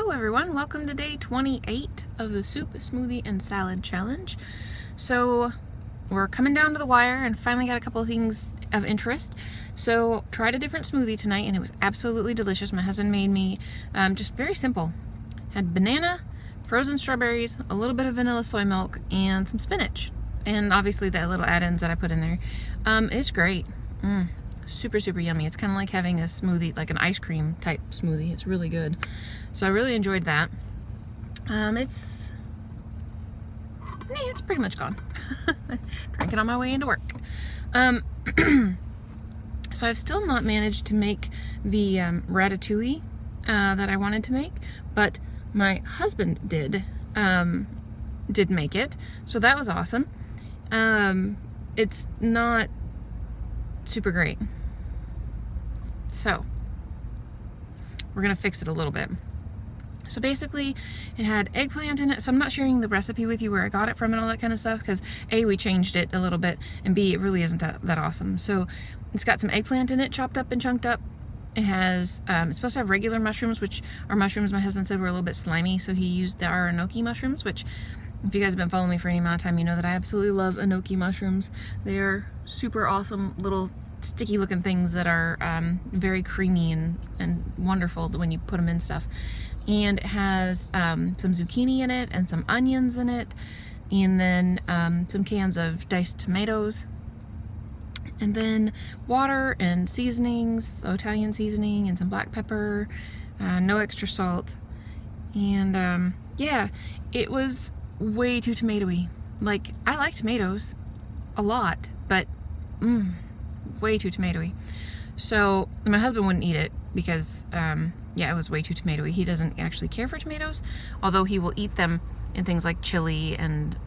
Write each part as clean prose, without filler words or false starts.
Hello everyone, welcome to day 28 of the Soup, Smoothie, and Salad Challenge. So we're coming down to the wire and finally got a couple of things of interest. So tried a different smoothie tonight and it was absolutely delicious. My husband made me just very simple. Had banana, frozen strawberries, a little bit of vanilla soy milk, and some spinach. And obviously the little add-ins that I put in there. It's great. Super yummy. It's kind of like having a smoothie, like an ice cream type smoothie. It's really good. So I really enjoyed that. It's pretty much gone. Drank it on my way into work. So I've still not managed to make the ratatouille that I wanted to make, but my husband did make it, so that was awesome. It's not super great, so we're gonna fix it a little bit. So basically it had eggplant in it, so I'm not sharing the recipe with you where I got it from and all that kind of stuff, because A, we changed it a little bit, and B, it really isn't that awesome. So it's got some eggplant in it, chopped up and chunked up. It has, it's supposed to have regular mushrooms, which are mushrooms my husband said were a little bit slimy, so he used the Enoki mushrooms, which if you guys have been following me for any amount of time, you know that I absolutely love Enoki mushrooms. They are super awesome little sticky looking things that are very creamy and wonderful when you put them in stuff. And it has some zucchini in it and some onions in it, and then some cans of diced tomatoes, and then water and seasonings, so Italian seasoning and some black pepper, no extra salt. And yeah, it was way too tomatoey. Like, I like tomatoes a lot, but way too tomatoey. So my husband wouldn't eat it because yeah, it was way too tomatoey. He doesn't actually care for tomatoes, although he will eat them in things like chili and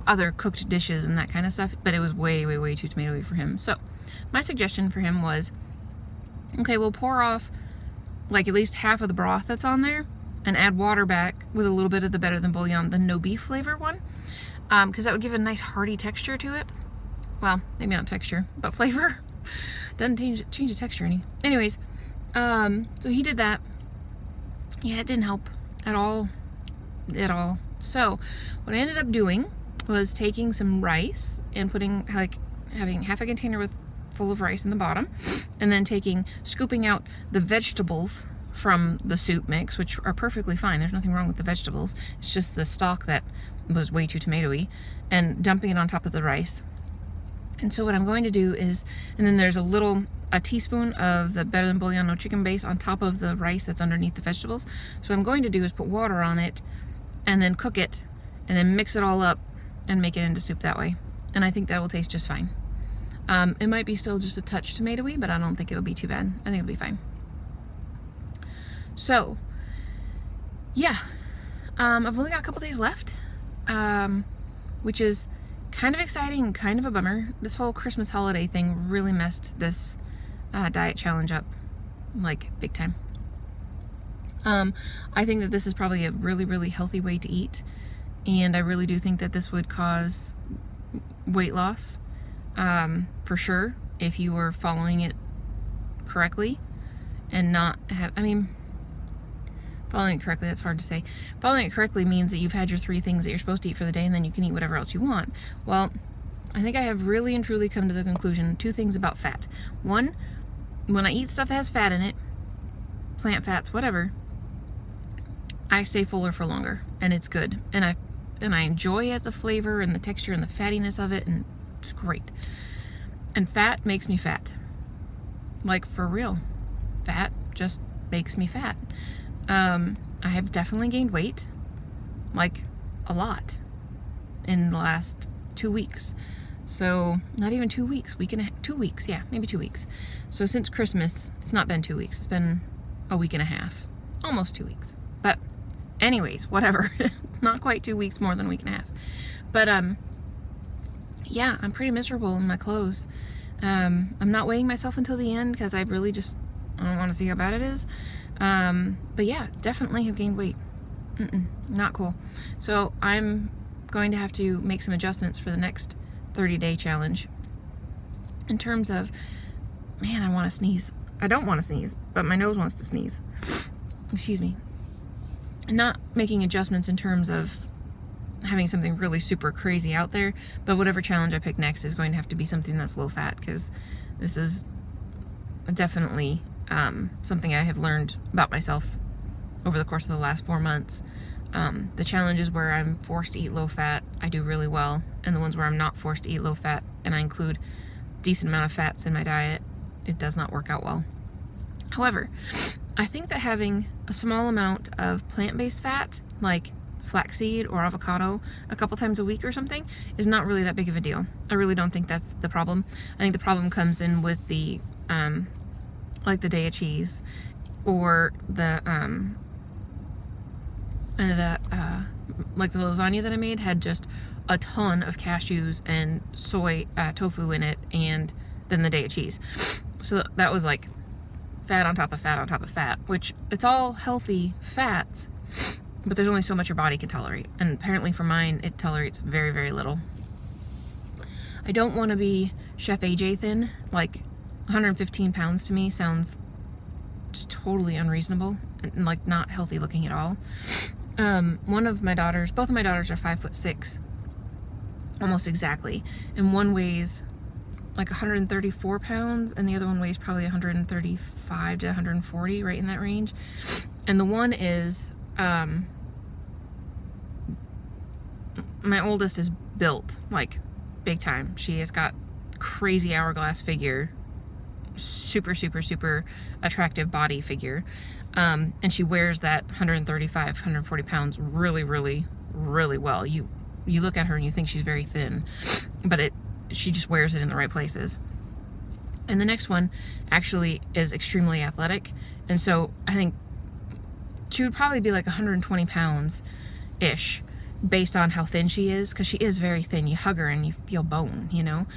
other cooked dishes and that kind of stuff, but it was way too tomatoey for him. So my suggestion for him was, okay, we'll pour off like at least half of the broth that's on there and add water back with a little bit of the Better Than Bouillon, the no beef flavor one, because that would give a nice hearty texture to it. Well, maybe not texture, but flavor. Doesn't change the texture any. Anyways, so he did that. Yeah, it didn't help at all. So what I ended up doing was taking some rice and having half a container full of rice in the bottom, and then scooping out the vegetables from the soup mix, which are perfectly fine. There's nothing wrong with the vegetables. It's just the stock that was way too tomatoey, and dumping it on top of the rice. And so what I'm going to do is, and then there's a teaspoon of the Better Than Bouillon no chicken base on top of the rice that's underneath the vegetables. So what I'm going to do is put water on it and then cook it and then mix it all up and make it into soup that way. And I think that will taste just fine. It might be still just a touch tomatoey, but I don't think it'll be too bad. I think it'll be fine. So yeah, I've only got a couple days left, which is kind of exciting and kind of a bummer. This whole Christmas holiday thing really messed this diet challenge up, like, big time. I think that this is probably a really healthy way to eat, and I really do think that this would cause weight loss, for sure, if you were following it correctly and not have, following it correctly, that's hard to say. Following it correctly means that you've had your 3 things that you're supposed to eat for the day, and then you can eat whatever else you want. Well, I think I have really and truly come to the conclusion, 2 things about fat. 1, when I eat stuff that has fat in it, plant fats, whatever, I stay fuller for longer, and it's good. And I enjoy it, the flavor and the texture and the fattiness of it, and it's great. And fat makes me fat. Like, for real. Fat just makes me fat. I have definitely gained weight, like, a lot in the last 2 weeks. So not even 2 weeks, 2 weeks, yeah, maybe 2 weeks. So since Christmas, it's not been 2 weeks, it's been a week and a half, almost 2 weeks. But anyways, whatever. Not quite 2 weeks, more than a week and a half. But yeah, I'm pretty miserable in my clothes. I'm not weighing myself until the end because I really I don't want to see how bad it is. But yeah, definitely have gained weight. Not cool. So I'm going to have to make some adjustments for the next 30-day challenge. In terms of, man, I want to sneeze. I don't want to sneeze, but my nose wants to sneeze. Excuse me. not making adjustments in terms of having something really super crazy out there, but whatever challenge I pick next is going to have to be something that's low fat, because this is definitely something I have learned about myself over the course of the last 4 months. The challenges where I'm forced to eat low fat, I do really well, and the ones where I'm not forced to eat low fat and I include decent amount of fats in my diet, it does not work out well. However, I think that having a small amount of plant-based fat, like flaxseed or avocado, a couple times a week or something, is not really that big of a deal. I really don't think that's the problem. I think the problem comes in with the like the Daiya cheese, or the like the lasagna that I made had just a ton of cashews and soy tofu in it, and then the Daiya cheese. So that was like fat on top of fat on top of fat, which it's all healthy fats, but there's only so much your body can tolerate. And apparently for mine, it tolerates very, very little. I don't want to be Chef AJ thin. Like 115 pounds to me sounds just totally unreasonable and like not healthy looking at all. One of my daughters, both of my daughters are 5'6", almost exactly, and one weighs like 134 pounds and the other one weighs probably 135 to 140, right in that range. And the one is my oldest is built like big time. She has got crazy hourglass figure, super attractive body figure, and she wears that 135 140 pounds really well. You look at her and you think she's very thin, but she just wears it in the right places. And the next one actually is extremely athletic, and so I think she would probably be like 120 pounds ish based on how thin she is, because she is very thin. You hug her and you feel bone, you know.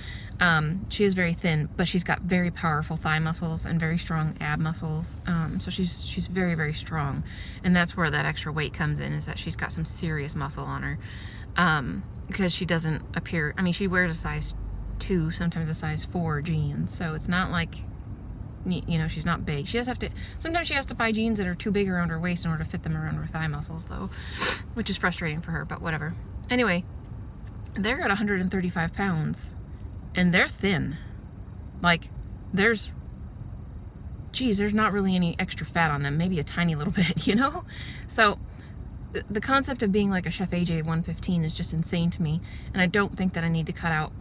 She is very thin, but she's got very powerful thigh muscles and very strong ab muscles. So she's very strong, and that's where that extra weight comes in, is that she's got some serious muscle on her, because she doesn't appear, I mean, she wears a size 2, sometimes a size 4 jeans, so it's not like, you know, she's not big. She does have to, sometimes she has to buy jeans that are too big around her waist in order to fit them around her thigh muscles, though, which is frustrating for her, but whatever. Anyway, they're at 135 pounds, and they're thin. Like, there's not really any extra fat on them, maybe a tiny little bit, you know? So the concept of being like a Chef AJ 115 is just insane to me, and I don't think that I need to cut out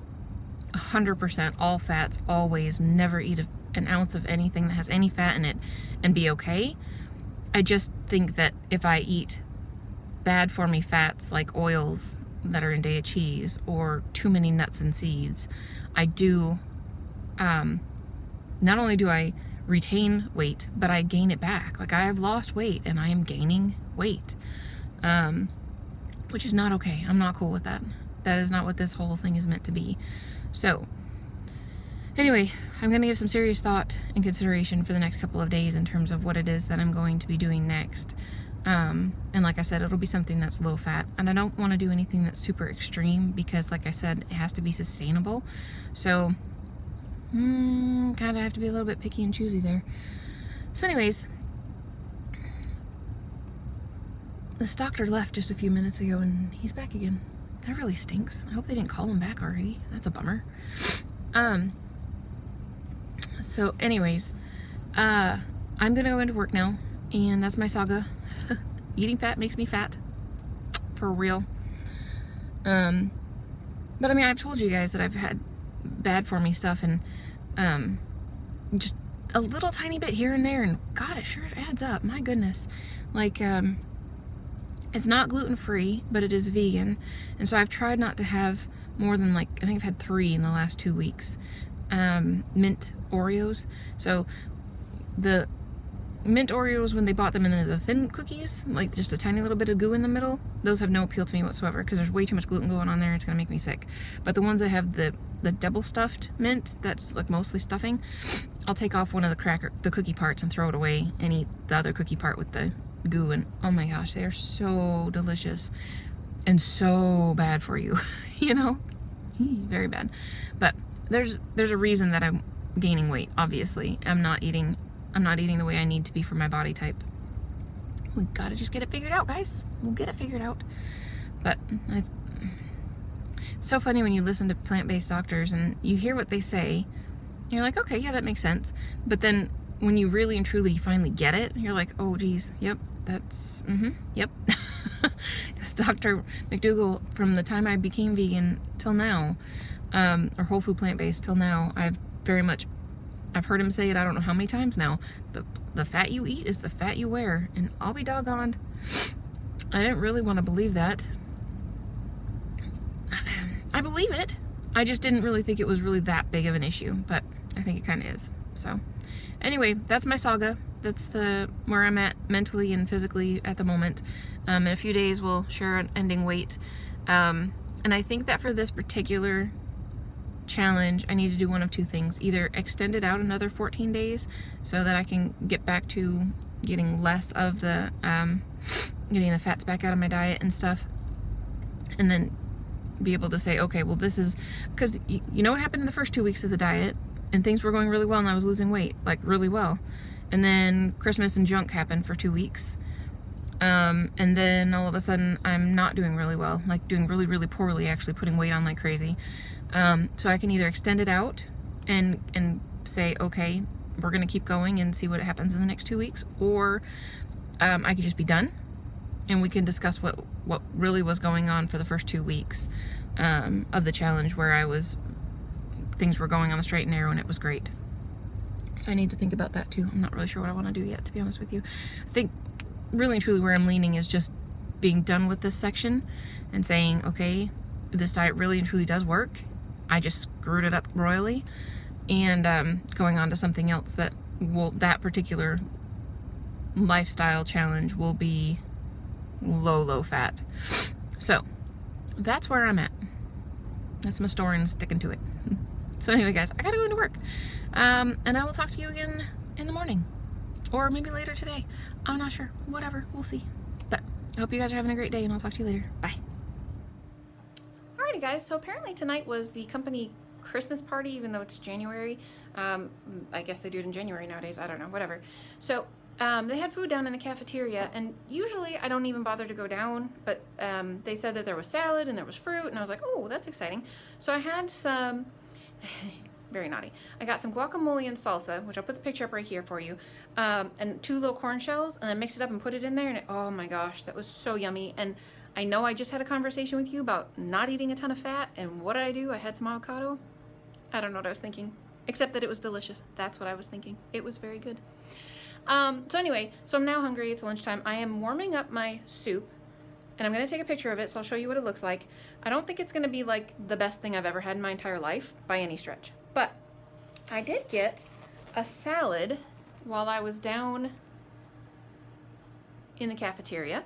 100% all fats, always, never eat an ounce of anything that has any fat in it and be okay. I just think that if I eat bad for me fats like oils that are in Daiya cheese or too many nuts and seeds, I do, not only do I retain weight, but I gain it back. Like, I have lost weight and I am gaining weight, which is not okay. I'm not cool with that. That is not what this whole thing is meant to be. So anyway, I'm going to give some serious thought and consideration for the next couple of days in terms of what it is that I'm going to be doing next. And like I said, it'll be something that's low fat, and I don't want to do anything that's super extreme, because like I said, it has to be sustainable. So kind of have to be a little bit picky and choosy there. So anyways, this doctor left just a few minutes ago and he's back again. That really stinks. I hope they didn't call him back already. That's a bummer. So anyways, I'm gonna go into work now, and that's my saga. Eating fat makes me fat. For real. But I mean, I've told you guys that I've had bad for me stuff, and just a little tiny bit here and there, and God, it sure adds up. My goodness. Like, it's not gluten-free, but it is vegan, and so I've tried not to have more than, like, I think I've had 3 in the last 2 weeks. Mint Oreos. So the mint Oreos, when they bought them in the thin cookies, like just a tiny little bit of goo in the middle, those have no appeal to me whatsoever, because there's way too much gluten going on there. It's gonna make me sick. But the ones that have the double stuffed mint, that's like mostly stuffing, I'll take off one of the cookie parts and throw it away and eat the other cookie part with the goo, and oh my gosh, they are so delicious and so bad for you. You know, very bad. But there's a reason that I'm gaining weight. Obviously, I'm not eating the way I need to be for my body type. We gotta just get it figured out, guys. We'll get it figured out. But it's so funny when you listen to plant-based doctors and you hear what they say. You're like, okay, yeah, that makes sense. But then when you really and truly finally get it, you're like, oh, geez, yep, that's, yep. Because Dr. McDougall, from the time I became vegan till now, or whole food plant-based till now, I've heard him say it, I don't know how many times now, the fat you eat is the fat you wear. And I'll be doggoned, I didn't really want to believe that. I believe it. I just didn't really think it was really that big of an issue, but I think it kind of is. So anyway, that's my saga. That's where I'm at mentally and physically at the moment. In a few days, we'll share an ending weight. And I think that for this particular challenge, I need to do one of two things. Either extend it out another 14 days so that I can get back to getting less of the, getting the fats back out of my diet and stuff. And then be able to say, okay, well, this is, because you know what happened in the first 2 weeks of the diet, and things were going really well and I was losing weight, like really well. And then Christmas and junk happened for 2 weeks. And then all of a sudden I'm not doing really well, like doing really, really poorly, actually putting weight on like crazy. So I can either extend it out and say, okay, we're going to keep going and see what happens in the next 2 weeks, or I could just be done and we can discuss what really was going on for the first 2 weeks of the challenge, where things were going on the straight and narrow and it was great. So I need to think about that too. I'm not really sure what I want to do yet, to be honest with you. I think really and truly where I'm leaning is just being done with this section and saying, okay, this diet really and truly does work. I just screwed it up royally, and going on to something else that particular lifestyle challenge will be low fat. So that's where I'm at. That's my story and sticking to it. So anyway, guys, I gotta go into work. And I will talk to you again in the morning, or maybe later today. I'm not sure. Whatever. We'll see. But I hope you guys are having a great day, and I'll talk to you later. Bye. Alrighty, guys. So apparently tonight was the company Christmas party, even though it's January. I guess they do it in January nowadays. I don't know. Whatever. So they had food down in the cafeteria, and usually I don't even bother to go down, but they said that there was salad and there was fruit, and I was like, oh, that's exciting. So I had some... very naughty. I got some guacamole and salsa, which I'll put the picture up right here for you, and 2 little corn shells, and I mixed it up and put it in there, and oh my gosh, that was so yummy. And I know I just had a conversation with you about not eating a ton of fat, and what did I do? I had some avocado. I don't know what I was thinking, except that it was delicious. That's what I was thinking. It was very good. So anyway, so I'm now hungry. It's lunchtime. I am warming up my soup, and I'm going to take a picture of it, so I'll show you what it looks like. I don't think it's going to be like the best thing I've ever had in my entire life by any stretch, but I did get a salad while I was down in the cafeteria,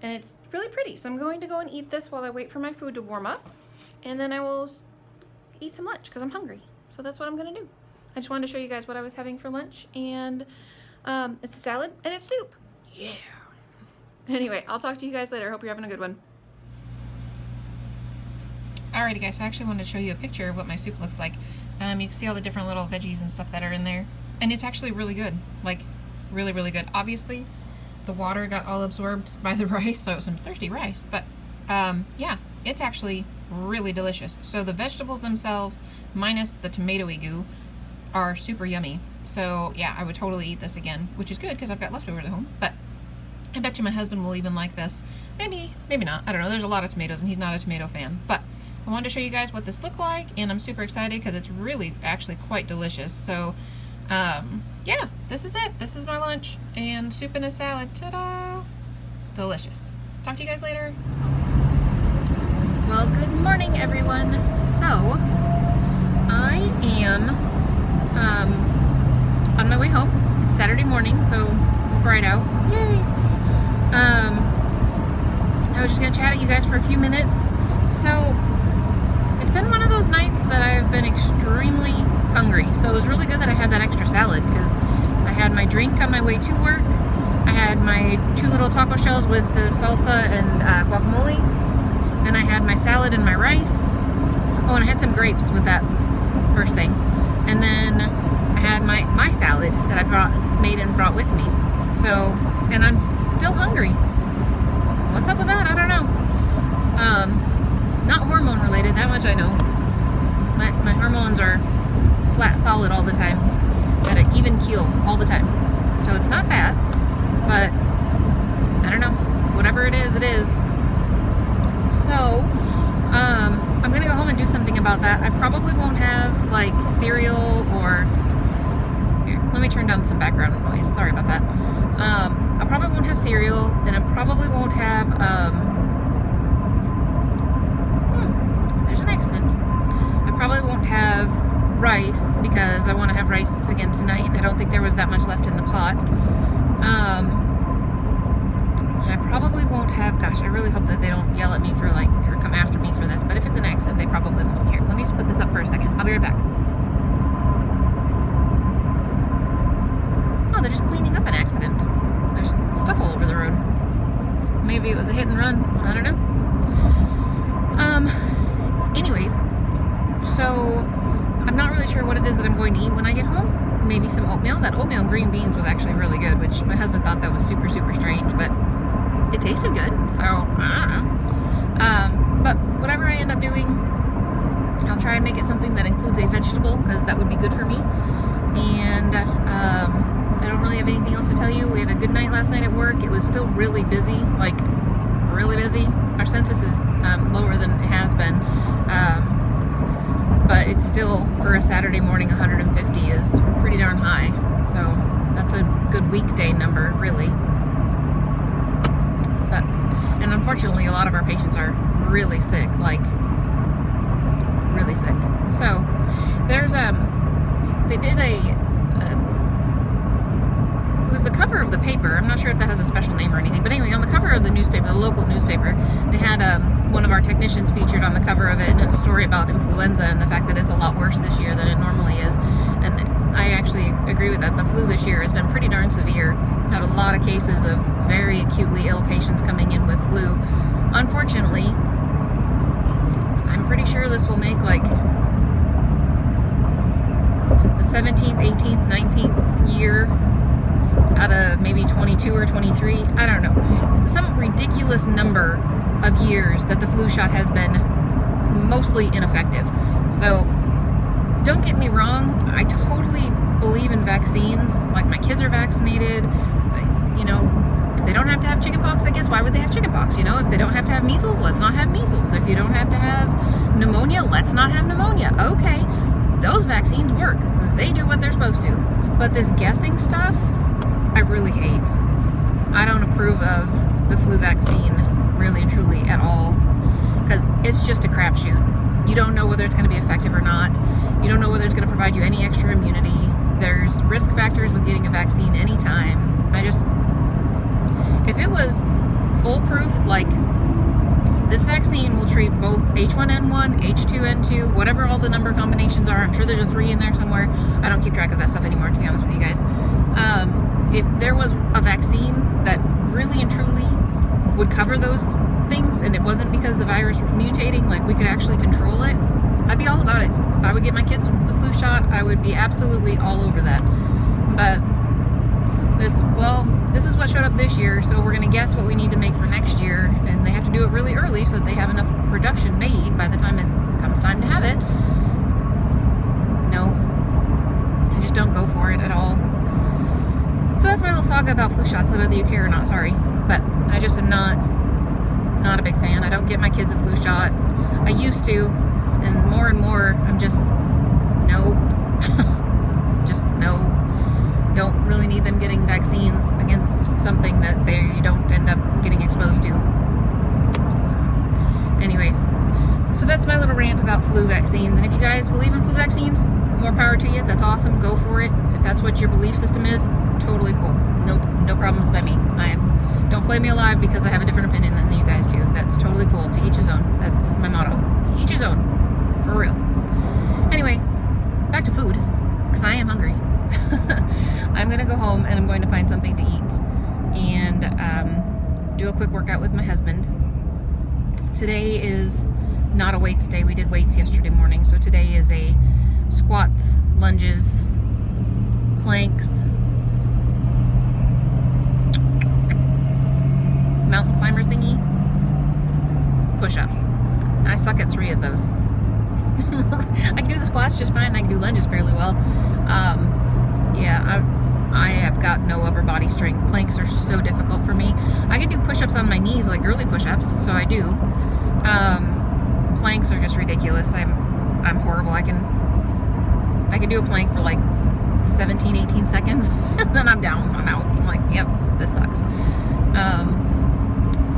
and it's really pretty. So I'm going to go and eat this while I wait for my food to warm up, and then I will eat some lunch because I'm hungry. So that's what I'm going to do. I just wanted to show you guys what I was having for lunch, and it's a salad and it's soup. Yeah. Anyway, I'll talk to you guys later. Hope you're having a good one. Alrighty, guys, so I actually wanted to show you a picture of what my soup looks like. You can see all the different little veggies and stuff that are in there. And it's actually really good. Like, really, really good. Obviously, the water got all absorbed by the rice, so it was some thirsty rice. But, yeah, it's actually really delicious. So the vegetables themselves, minus the tomatoey goo, are super yummy. So, yeah, I would totally eat this again, which is good because I've got leftovers at home. But I bet you my husband will even like this. Maybe not. I don't know. There's a lot of tomatoes, and he's not a tomato fan. But I wanted to show you guys what this looked like, and I'm super excited because it's really actually quite delicious. So, yeah, this is it. This is my lunch, and soup and a salad. Ta-da! Delicious. Talk to you guys later. Well, good morning, everyone. So, I am on my way home. It's Saturday morning, so it's bright out. Yay! I was just going to chat at you guys for a few minutes. So, it's been one of those nights that I've been extremely hungry. So it was really good that I had that extra salad because I had my drink on my way to work. I had my 2 little taco shells with the salsa and guacamole. Then I had my salad and my rice. Oh, and I had some grapes with that first thing. And then I had my salad that I made and brought with me. So, and I'm still still hungry. What's up with that? I don't know. Not hormone related, that much I know. My hormones are flat solid all the time, at an even keel all the time. So it's not that, but I don't know. Whatever it is, it is. So, I'm gonna go home and do something about that. I probably won't have like cereal or, here, let me turn down some background noise. Sorry about that. I probably won't have cereal, and I probably won't have, there's an accident. I probably won't have rice because I want to have rice again tonight, and I don't think there was that much left in the pot. And I probably won't have, gosh, I really hope that they don't yell at me for like, or come after me for this, but if it's an accident, they probably won't. Here, let me just put this up for a second. I'll be right back. Oh, they're just cleaning up an accident. There's stuff all over the road. Maybe it was a hit and run. I don't know. Anyways, so I'm not really sure what it is that I'm going to eat when I get home. Maybe some oatmeal. That oatmeal and green beans was actually really good, which my husband thought that was super, super strange, but it tasted good, so I don't know. But whatever I end up doing, I'll try and make it something that includes a vegetable, because that would be good for me. And I don't really have anything else to tell you. We had a good night last night at work. It was still really busy, like really busy. Our census is lower than it has been, but it's still, for a Saturday morning, 150 is pretty darn high. So that's a good weekday number, really. And unfortunately, a lot of our patients are really sick, like really sick. So there's they did it was the cover of the paper. I'm not sure if that has a special name or anything, but anyway, on the cover of the newspaper, the local newspaper, they had one of our technicians featured on the cover of it, and a story about influenza and the fact that it's a lot worse this year than it normally is. And I actually agree with that. The flu this year has been pretty darn severe. Had a lot of cases of very acutely ill patients coming in with flu. Unfortunately, I'm pretty sure this will make like the 17th, 18th, 19th year out of maybe 22 or 23. I don't know. Some ridiculous number of years that the flu shot has been mostly ineffective. So don't get me wrong, I totally believe in vaccines. Like, my kids are vaccinated. You know, if they don't have to have chickenpox, I guess why would they have chickenpox? You know, if they don't have to have measles, let's not have measles. If you don't have to have pneumonia, let's not have pneumonia. Okay, those vaccines work. They do what they're supposed to. But this guessing stuff, I really hate. I don't approve of the flu vaccine, really and truly, at all, because it's just a crapshoot. You don't know whether it's going to be effective or not. You don't know whether it's going to provide you any extra immunity. There's risk factors with getting a vaccine anytime. If it was foolproof, like, this vaccine will treat both H1N1, H2N2, whatever all the number combinations are. I'm sure there's a 3 in there somewhere. I don't keep track of that stuff anymore, to be honest with you guys. If there was a vaccine that really and truly would cover those things, and it wasn't because the virus was mutating, like, we could actually control it, I'd be all about it. If I would get my kids the flu shot, I would be absolutely all over that. But this is what showed up this year, so we're going to guess what we need to make for next year, and they have to do it really early so that they have enough production made by the time it comes time to have it. No, I just don't go for it at all. So that's my little saga about flu shots, whether you care or not, sorry. But I just am not a big fan. I don't get my kids a flu shot. I used to, and more I'm just, nope. Just no. Don't really need them getting vaccines against something that they don't end up getting exposed to. So, anyways, so that's my little rant about flu vaccines. And if you guys believe in flu vaccines, more power to you. That's awesome. Go for it. If that's what your belief system is, totally cool. Nope, no problems by me. Don't flame me alive because I have a different opinion than you guys do. That's totally cool. To each his own. That's my motto. To each his own. For real. Anyway, back to food, because I am hungry. I'm going to go home and I'm going to find something to eat and do a quick workout with my husband. Today is not a weights day. We did weights yesterday morning, so today is a squats, lunges, planks, do lunges fairly well. Yeah, I have got no upper body strength. Planks are so difficult for me. I can do push-ups on my knees, like girly push-ups, so I do. Planks are just ridiculous. I'm horrible. I can do a plank for like 17, 18 seconds, and then I'm down. I'm out. I'm like, yep, this sucks.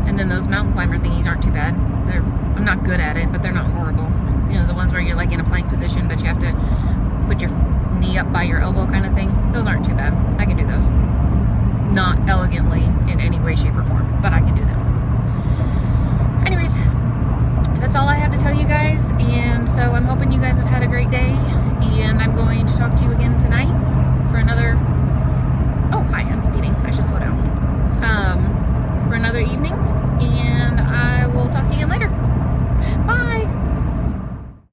And then those mountain climber thingies aren't too bad. I'm not good at it, but they're not horrible. You know, the ones where you're like in a plank position, but you have to put your knee up by your elbow kind of thing. Those aren't too bad. I can do those. Not elegantly in any way, shape, or form, but I can do them. Anyways, that's all I have to tell you guys, and so I'm hoping you guys have had a great day, and I'm going to talk to you again tonight for another... Oh, hi, I'm speeding. I should slow down. For another evening.